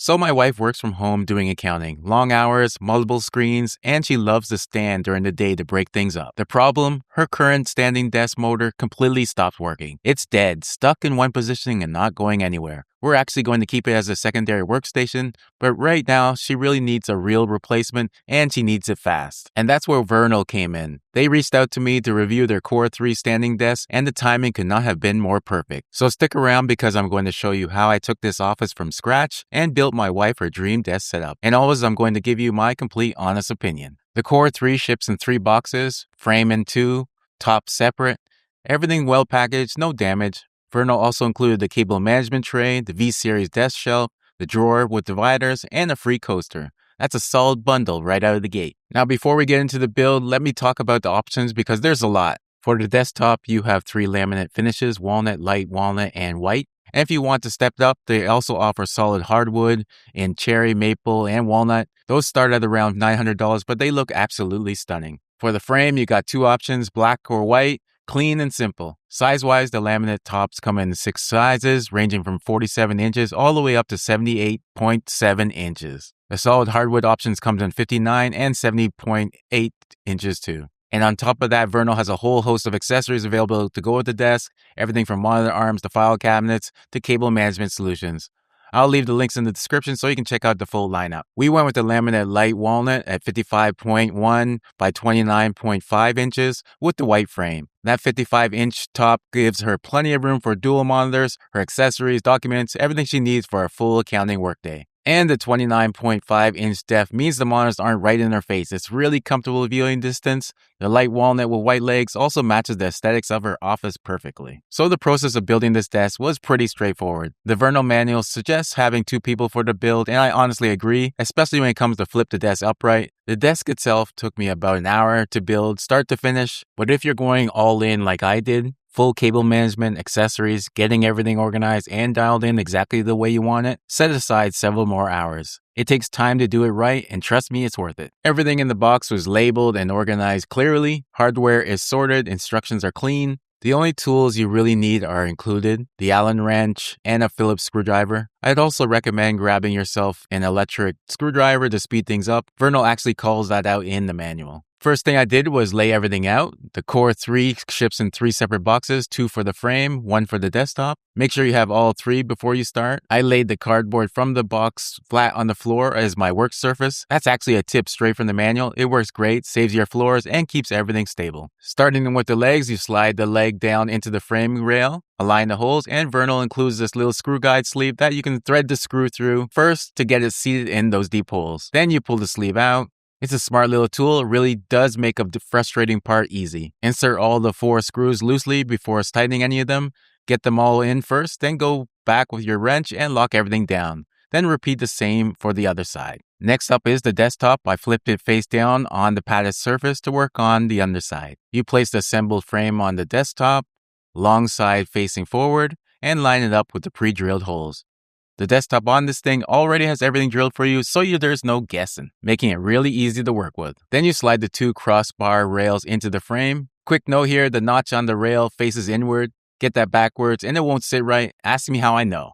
So my wife works from home doing accounting, long hours, multiple screens, and she loves to stand during the day to break things up. The problem? Her current standing desk motor completely stopped working. It's dead, stuck in one position and not going anywhere. We're actually going to keep it as a secondary workstation, but right now she really needs a real replacement and she needs it fast. And that's where Vernal came in. They reached out to me to review their Core 3 standing desk and the timing could not have been more perfect. So stick around because I'm going to show you how I took this office from scratch and built my wife her dream desk setup. And always I'm going to give you my complete honest opinion. The Core 3 ships in 3 boxes, frame in 2, top separate, everything well packaged, no damage. Vernal also included the cable management tray, the V-Series desk shelf, the drawer with dividers, and a free coaster. That's a solid bundle right out of the gate. Now before we get into the build, let me talk about the options because there's a lot. For the desktop, you have 3 laminate finishes, walnut, light walnut, and white. And if you want to step it up, they also offer solid hardwood in cherry, maple, and walnut. Those start at around $900, but they look absolutely stunning. For the frame, you got 2 options, black or white. Clean and simple. Size-wise, the laminate tops come in 6 sizes, ranging from 47 inches all the way up to 78.7 inches. The solid hardwood options comes in 59 and 70.8 inches too. And on top of that, Vernal has a whole host of accessories available to go with the desk, everything from monitor arms to file cabinets to cable management solutions. I'll leave the links in the description so you can check out the full lineup. We went with the laminate light walnut at 55.1 by 29.5 inches with the white frame. That 55-inch top gives her plenty of room for dual monitors, her accessories, documents, everything she needs for a full accounting workday. And the 29.5-inch depth means the monitors aren't right in her face. It's really comfortable viewing distance. The light walnut with white legs also matches the aesthetics of her office perfectly. So the process of building this desk was pretty straightforward. The Vernal manual suggests having 2 people for the build, and I honestly agree, especially when it comes to flip the desk upright. The desk itself took me about an hour to build, start to finish, but if you're going all in like I did, full cable management, accessories, getting everything organized and dialed in exactly the way you want it, set aside several more hours. It takes time to do it right, and trust me, it's worth it. Everything in the box was labeled and organized clearly. Hardware is sorted, instructions are clean. The only tools you really need are included, the Allen wrench and a Phillips screwdriver. I'd also recommend grabbing yourself an electric screwdriver to speed things up. Vernal actually calls that out in the manual. First thing I did was lay everything out. The Core 3 ships in 3 separate boxes, 2 for the frame, 1 for the desktop. Make sure you have all 3 before you start. I laid the cardboard from the box flat on the floor as my work surface. That's actually a tip straight from the manual. It works great, saves your floors, and keeps everything stable. Starting with the legs, you slide the leg down into the framing rail, align the holes, and Vernal includes this little screw guide sleeve that you can thread the screw through first to get it seated in those deep holes. Then you pull the sleeve out. It's a smart little tool. It really does make the frustrating part easy. Insert all the 4 screws loosely before tightening any of them. Get them all in first, then go back with your wrench and lock everything down. Then repeat the same for the other side. Next up is the desktop. I flipped it face down on the padded surface to work on the underside. You place the assembled frame on the desktop, long side facing forward, and line it up with the pre-drilled holes. The desktop on this thing already has everything drilled for you, so there's no guessing, making it really easy to work with. Then you slide the 2 crossbar rails into the frame. Quick note here, the notch on the rail faces inward. Get that backwards and it won't sit right. Ask me how I know.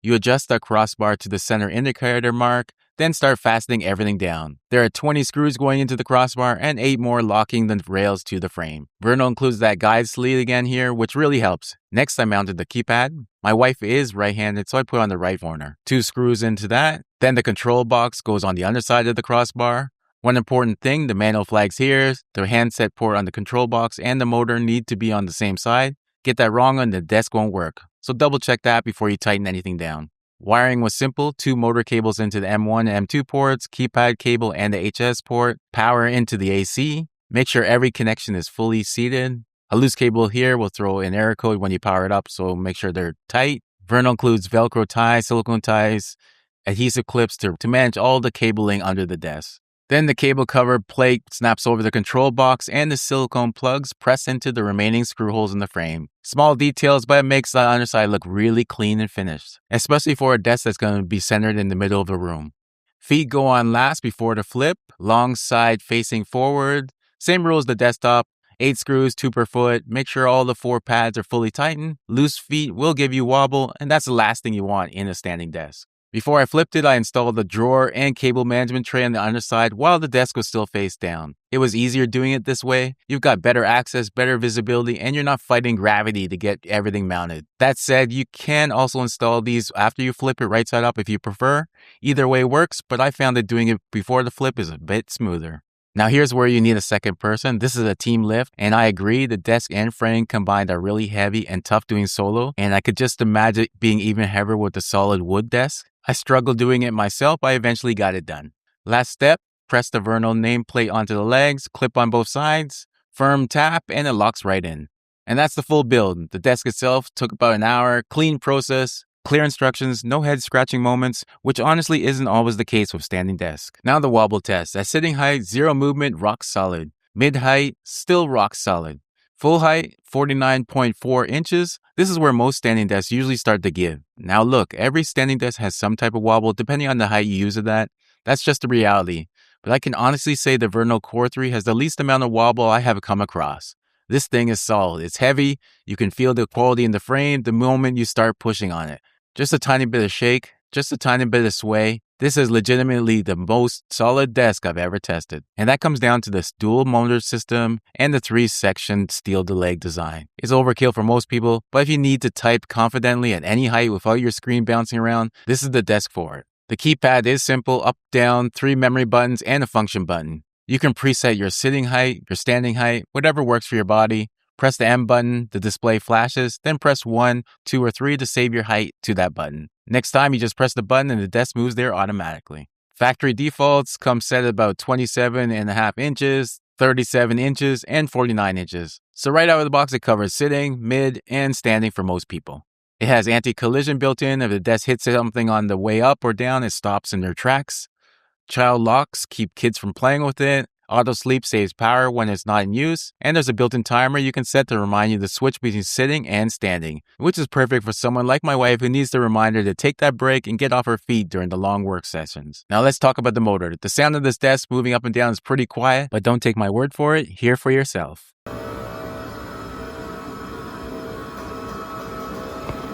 You adjust the crossbar to the center indicator mark, then start fastening everything down. There are 20 screws going into the crossbar and 8 more locking the rails to the frame. Vernal includes that guide sleeve again here, which really helps. Next, I mounted the keypad. My wife is right-handed, so I put on the right corner. 2 screws into that. Then the control box goes on the underside of the crossbar. One important thing, the manual flags here, the handset port on the control box and the motor need to be on the same side. Get that wrong and the desk won't work. So double check that before you tighten anything down. Wiring was simple, 2 motor cables into the M1 and M2 ports, keypad cable and the HS port, power into the AC. Make sure every connection is fully seated. A loose cable here will throw an error code when you power it up, so make sure they're tight. Vernal includes Velcro ties, silicone ties, adhesive clips to manage all the cabling under the desk. Then the cable cover plate snaps over the control box and the silicone plugs press into the remaining screw holes in the frame. Small details, but it makes the underside look really clean and finished, especially for a desk that's going to be centered in the middle of the room. Feet go on last before the flip, long side facing forward. Same rule as the desktop, 8 screws, 2 per foot. Make sure all the 4 pads are fully tightened. Loose feet will give you wobble, and that's the last thing you want in a standing desk. Before I flipped it, I installed a drawer and cable management tray on the underside while the desk was still face down. It was easier doing it this way. You've got better access, better visibility, and you're not fighting gravity to get everything mounted. That said, you can also install these after you flip it right side up if you prefer. Either way works, but I found that doing it before the flip is a bit smoother. Now here's where you need a second person. This is a team lift, and I agree the desk and frame combined are really heavy and tough doing solo, and I could just imagine it being even heavier with the solid wood desk. I struggled doing it myself, but I eventually got it done. Last step, press the Vernal nameplate onto the legs, clip on both sides, firm tap, and it locks right in. And that's the full build. The desk itself took about an hour, clean process, clear instructions, no head scratching moments, which honestly isn't always the case with standing desk. Now the wobble test. At sitting height, 0 movement, rock solid. Mid height, still rock solid. Full height, 49.4 inches. This is where most standing desks usually start to give. Now look, every standing desk has some type of wobble depending on the height you use it at. That's just the reality. But I can honestly say the Vernal Core 3 has the least amount of wobble I have come across. This thing is solid. It's heavy. You can feel the quality in the frame the moment you start pushing on it. Just a tiny bit of shake, just a tiny bit of sway. This is legitimately the most solid desk I've ever tested. And that comes down to this dual motor system and the 3-section steel leg design. It's overkill for most people, but if you need to type confidently at any height without your screen bouncing around, this is the desk for it. The keypad is simple, up, down, 3 memory buttons, and a function button. You can preset your sitting height, your standing height, whatever works for your body. Press the M button, the display flashes, then press 1, 2, or 3 to save your height to that button. Next time, you just press the button and the desk moves there automatically. Factory defaults come set at about 27.5 inches, 37 inches, and 49 inches. So right out of the box, it covers sitting, mid, and standing for most people. It has anti-collision built in. If the desk hits something on the way up or down, it stops in their tracks. Child locks keep kids from playing with it. Auto sleep saves power when it's not in use, and there's a built-in timer you can set to remind you to switch between sitting and standing, which is perfect for someone like my wife who needs the reminder to take that break and get off her feet during the long work sessions. Now let's talk about the motor. The sound of this desk moving up and down is pretty quiet, but don't take my word for it, hear for yourself.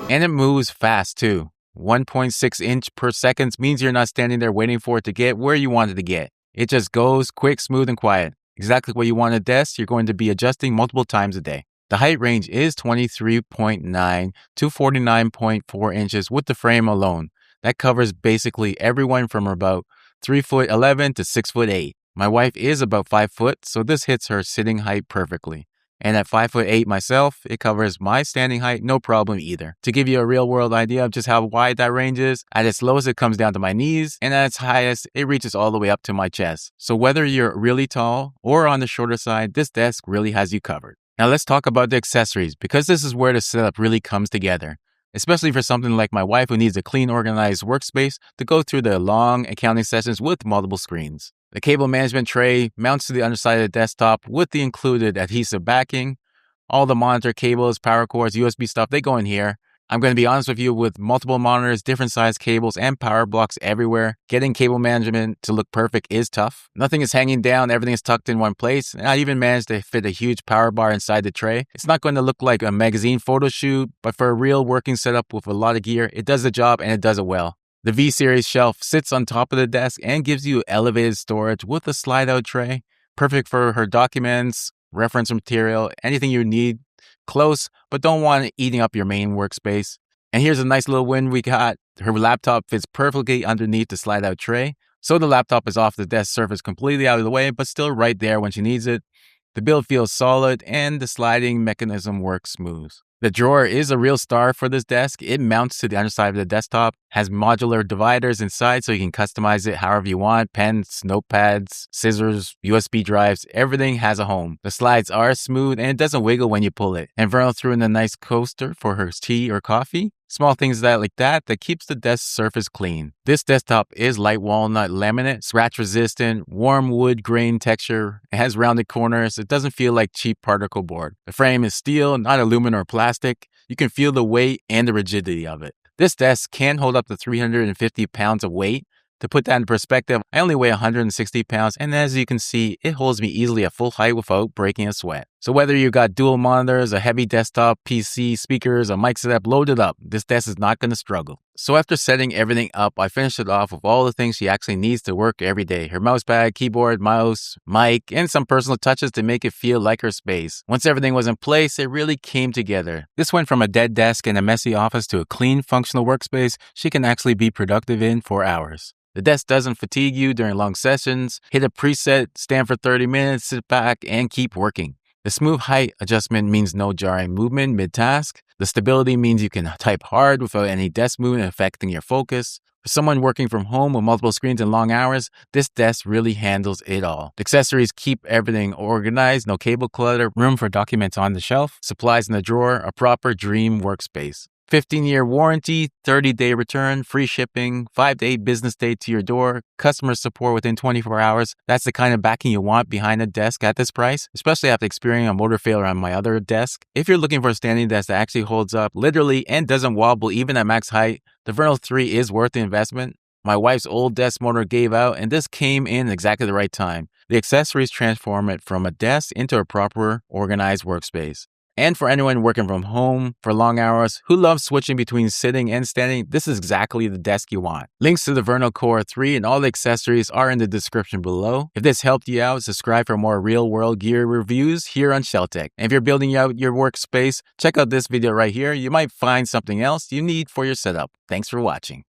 And it moves fast too. 1.6 inch per second means you're not standing there waiting for it to get where you want it to get. It just goes quick, smooth, and quiet. Exactly what you want a desk, you're going to be adjusting multiple times a day. The height range is 23.9 to 49.4 inches with the frame alone. That covers basically everyone from about 3'11" to 6'8". My wife is about 5 foot, so this hits her sitting height perfectly. And at 5'8" myself, it covers my standing height, no problem either. To give you a real world idea of just how wide that range is, at its lowest it comes down to my knees, and at its highest it reaches all the way up to my chest. So whether you're really tall or on the shorter side, this desk really has you covered. Now let's talk about the accessories, because this is where the setup really comes together. Especially for something like my wife who needs a clean, organized workspace to go through the long accounting sessions with multiple screens. The cable management tray mounts to the underside of the desktop with the included adhesive backing. All the monitor cables, power cords, USB stuff, they go in here. I'm going to be honest with you, with multiple monitors, different size cables, and power blocks everywhere, getting cable management to look perfect is tough. Nothing is hanging down, everything is tucked in one place, and I even managed to fit a huge power bar inside the tray. It's not going to look like a magazine photo shoot, but for a real working setup with a lot of gear, it does the job and it does it well. The V-Series shelf sits on top of the desk and gives you elevated storage with a slide-out tray, perfect for her documents, reference material, anything you need. Close, but don't want it eating up your main workspace. And here's a nice little win we got. Her laptop fits perfectly underneath the slide-out tray, so the laptop is off the desk surface completely out of the way, but still right there when she needs it. The build feels solid, and the sliding mechanism works smooth. The drawer is a real star for this desk. It mounts to the underside of the desktop, has modular dividers inside so you can customize it however you want. Pens, notepads, scissors, USB drives, everything has a home. The slides are smooth and it doesn't wiggle when you pull it. And Vernal threw in a nice coaster for her tea or coffee. Small things like that keeps the desk surface clean. This desktop is light walnut laminate, scratch resistant, warm wood grain texture. It has rounded corners. It doesn't feel like cheap particle board. The frame is steel, not aluminum or plastic. You can feel the weight and the rigidity of it. This desk can hold up to 350 pounds of weight. To put that in perspective, I only weigh 160 pounds, and as you can see, it holds me easily at full height without breaking a sweat. So whether you got dual monitors, a heavy desktop, PC, speakers, a mic setup loaded up, this desk is not going to struggle. So after setting everything up, I finished it off with all the things she actually needs to work every day. Her mousepad, keyboard, mouse, mic, and some personal touches to make it feel like her space. Once everything was in place, it really came together. This went from a dead desk in a messy office to a clean, functional workspace she can actually be productive in for hours. The desk doesn't fatigue you during long sessions. Hit a preset, stand for 30 minutes, sit back, and keep working. The smooth height adjustment means no jarring movement mid-task. The stability means you can type hard without any desk movement affecting your focus. For someone working from home with multiple screens and long hours, this desk really handles it all. The accessories keep everything organized, no cable clutter, room for documents on the shelf, supplies in the drawer, a proper dream workspace. 15-year warranty, 30-day return, free shipping, 5 to 8 business day to your door, customer support within 24 hours. That's the kind of backing you want behind a desk at this price, especially after experiencing a motor failure on my other desk. If you're looking for a standing desk that actually holds up literally and doesn't wobble even at max height, the Vernal 3 is worth the investment. My wife's old desk motor gave out, and this came in exactly the right time. The accessories transform it from a desk into a proper, organized workspace. And for anyone working from home for long hours who loves switching between sitting and standing, this is exactly the desk you want. Links to the Vernal Core 3 and all the accessories are in the description below. If this helped you out, subscribe for more real-world gear reviews here on ShellTech. And if you're building out your workspace, check out this video right here. You might find something else you need for your setup. Thanks for watching.